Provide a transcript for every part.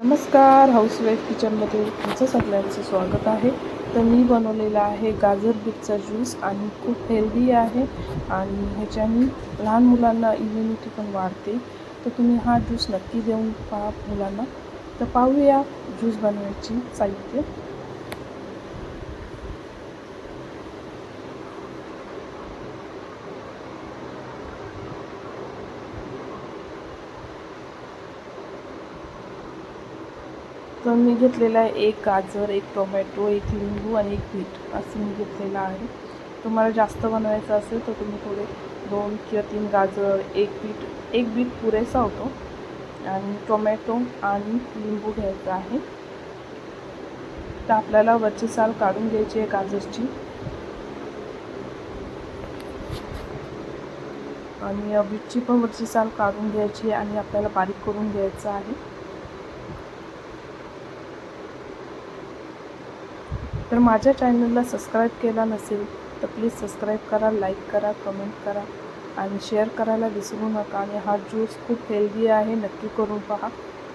नमस्कार, हाऊसवाईफ किचनमध्ये तुमचं सगळ्यांचं स्वागत आहे. तर मी बनवलेला आहे गाजर बीटचा ज्यूस आणि खूप हेल्दी आहे आणि ह्याच्याने लहान मुलांना इम्युनिटी पण वाढते. तर तुम्ही हा ज्यूस नक्की देऊन पहा मुलांना. तर पाहूया ज्यूस बनवायची साहित्य. तर मी घेतलेला आहे एक गाजर, एक टोमॅटो, एक लिंबू आणि एक बीट असं मी घेतलेलं आहे. तुम्हाला जास्त बनवायचं असेल तर तुम्ही थोडे 2 किंवा 3 गाजर, एक बीट पुरेसा होतो आणि टोमॅटो आणि लिंबू घ्यायचा आहे. तर आपल्याला वरची साल काढून घ्यायची आहे गाजरची आणि बीटची पण वरची साल काढून घ्यायची आणि आपल्याला बारीक करून घ्यायचं आहे. तर माझ्या चॅनलला सबस्क्राईब केला नसेल तर प्लीज सबस्क्राईब करा, लाईक करा, कमेंट करा आणि शेअर करायला विसरू नका. आणि हा ज्यूस खूप हेल्दी आहे, नक्की करून पहा.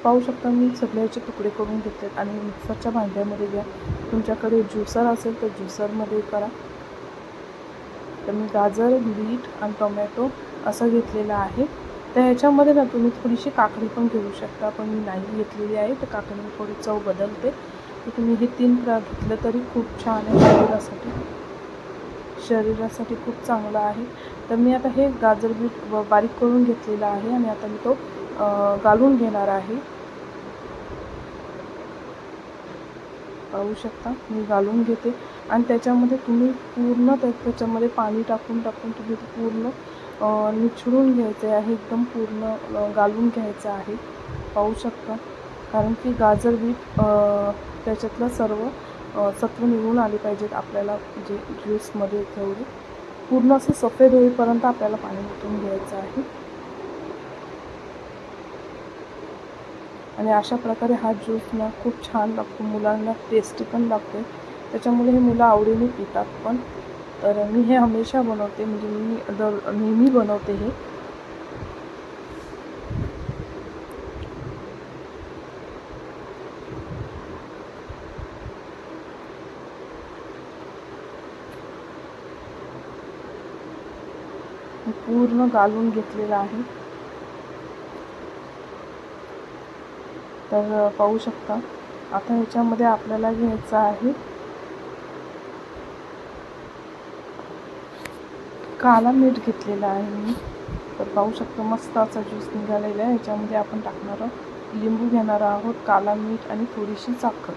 पाहू शकता मी सगळ्याचे तुकडे करून घेतले आणि मिक्सरच्या भांड्यामध्ये घ्या. तुमच्याकडे ज्युसर असेल तर ज्युसरमध्ये करा. तर मी गाजर, बीट आणि टोमॅटो असं घेतलेलं आहे. तर ह्याच्यामध्ये ना तुम्ही थोडीशी काकडी पण घेऊ शकता, पण मी नाही घेतलेली आहे. तर काकडीने थोडी चव बदलते. तर तुम्ही हे 3 घेतलं तरी खूप छान आहे, शरीरासाठी खूप चांगलं आहे. तर मी आता हे गाजर बीट बारीक करून घेतलेलं आहे आणि आता मी तो घालून घेणार आहे. पाहू शकता मी घालून घेते आणि त्याच्यामध्ये तुम्ही पूर्ण त्याच्यामध्ये पाणी टाकून तुम्ही पूर्ण निचळून घ्यायचे आहे, एकदम पूर्ण घालून घ्यायचं आहे. पाहू शकता कारण की गाजर बीट त्याच्यातलं सर्व सत्व निघून आले पाहिजेत आपल्याला, जे ज्यूसमध्ये तेवढे पूर्ण असं सफेद होईपर्यंत आपल्याला पाणी ओतून घ्यायचं आहे. आणि अशा प्रकारे हा ज्यूस ना खूप छान लागतो, मुलांना टेस्टी पण लागते, त्याच्यामुळे हे मुलं आवडीने पितात पण. तर मी हे हमेशा बनवते, म्हणजे मी नेहमी बनवते हे. पूर्ण घालून घेतलेलं आहे. तर पाहू शकता आता ह्याच्यामध्ये आपल्याला घ्यायचं आहे काला मीठ घेतलेला आहे मी. तर पाहू शकतो मस्त असा ज्यूस निघालेला आहे. ह्याच्यामध्ये आपण टाकणार आहोत लिंबू, घेणार आहोत काला मीठ आणि थोडीशी साखर.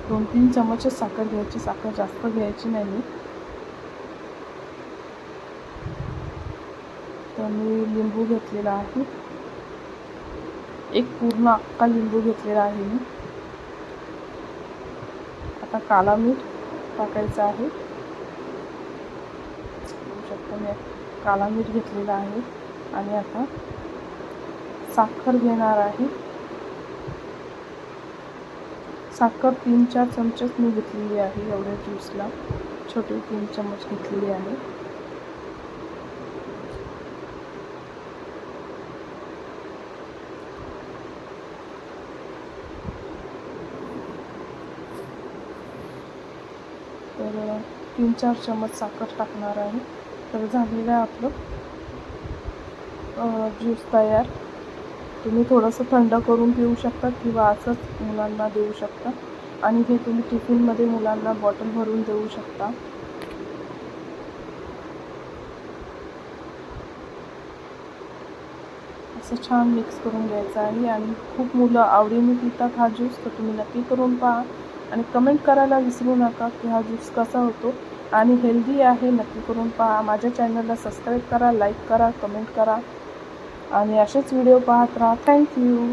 2-3 चमच साखर घ्यायची, साखर जास्त घ्यायची नाही. तर मी लिंबू घेतलेला आहे, एक पूर्ण अख्खा लिंबू घेतलेला आहे मी. आता काला मीठ टाकायचं आहे. बघू शकता मी काला मीठ घेतलेला आहे आणि आता साखर घेणार आहे. साखर 3-4 चमचेच मी घेतलेली आहे, एवढ्या ज्यूसला छोटे 3 चमच घेतलेली आहे. तर 3-4 चमच साखर टाकणार आहे. तर झालेलं आहे आपलं ज्यूस तयार. तुम्ही थोडंसं थंड करून पिऊ शकता किंवा असंच मुलांना देऊ शकता. आणि हे तुम्ही टिफिनमध्ये मुलांना बॉटल भरून देऊ शकता. असं छान मिक्स करून घ्यायचं आहे आणि खूप मुलं आवडीने पितात हा ज्यूस. तर तुम्ही नक्की करून पहा आणि कमेंट करायला विसरू नका की हा ज्यूस कसा होतो आणि हेल्दी आहे. नक्की करून पहा. माझ्या चॅनलला सबस्क्राईब करा, लाईक करा, कमेंट करा आणि असेच व्हिडिओ पाहत राहा. थँक्यू.